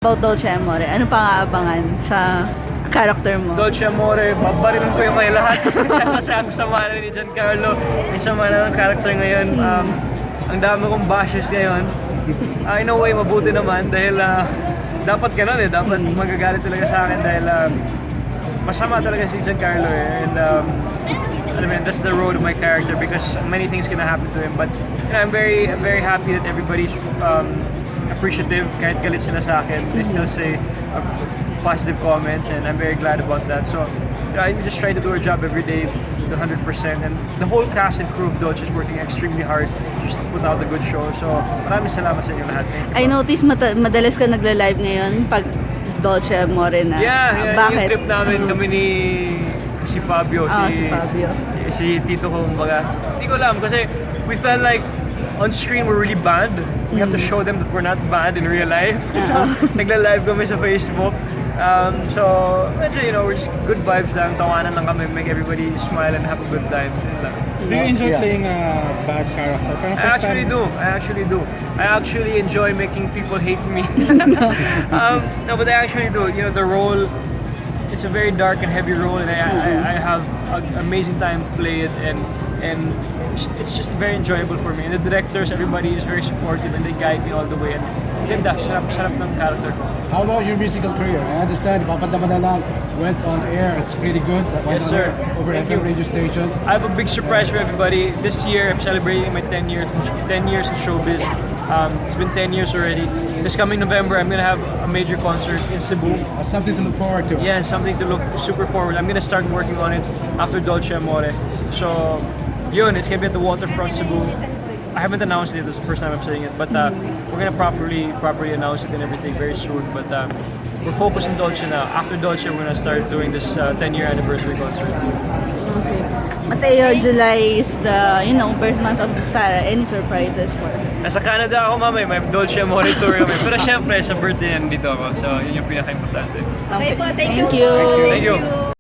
About Dolce Amore, ano pang aabangan sa character mo? Dolce Amore, babarilan ko yung kayo lahat. Kasi ang sama na ni Giancarlo, yung sama na ng character ngayon. Ang dami kong bashes ngayon. In a way, mabuti naman dahil dapat ganun eh. Dapat magagalit talaga sa akin dahil masama talaga si Giancarlo eh. And I mean, that's the road of my character because many things can happen to him. But you know, I'm very happy that everybody's appreciative. Kahit galit sila sa akin, they still say positive comments, and I'm very glad about that. So you know, I just try to do our job every day to 100%. And the whole cast and crew of Dolce is working extremely hard just to put out a good show. So maraming salamat sa inyo lahat. Thank you. I noticed madalas ka nagla-live ngayon pag Dolce Amore na. Yeah, Bakit? yung trip namin kami ni si Fabio, Si Fabio. si Tito ko, kumbaga. Hindi ko alam kasi we felt like on screen we're really bad. We have to show them that we're not bad in real life. So nagla-live kami sa Facebook. So medyo, you know, we're just good vibes lang, tawanan lang kami, make everybody smile and have a good time. Yun lang. Do you enjoy playing a bad character? I actually do. I actually enjoy making people hate me. No, but I actually do. You know, the role, it's a very dark and heavy role, and I have an amazing time to play it, and it's just very enjoyable for me. And the directors, everybody is very supportive, and they guide me all the way. And ganda, sarap ng character ko. How about your musical career? I understand Papadama na lang went on air. It's pretty good. That went Yes, on sir. air over Thank FM you. radio stations. I have a big surprise for everybody. This year, I'm celebrating my 10 years in showbiz. It's been 10 years already. This coming November, I'm gonna have a major concert in Cebu. Something to look forward to. Yeah, something to look super forward. I'm gonna start working on it after Dolce Amore. So, yun, it's gonna be at the Waterfront Cebu. I haven't announced it. This is the first time I'm saying it, but we're gonna properly announce it and everything very soon. But we're focused on Dolce now. After Dolce, we're gonna start doing this 10-year anniversary concert. Okay. Mateo, July is the, birth month of Sarah. Any surprises for her? Nasa Canada ako, mamay. May Dolce Amore tour kami. Pero syempre, sa birthday yan dito ako. So, yun yung pinaka-importante. Okay. Okay po, thank Thank you. you. Thank you.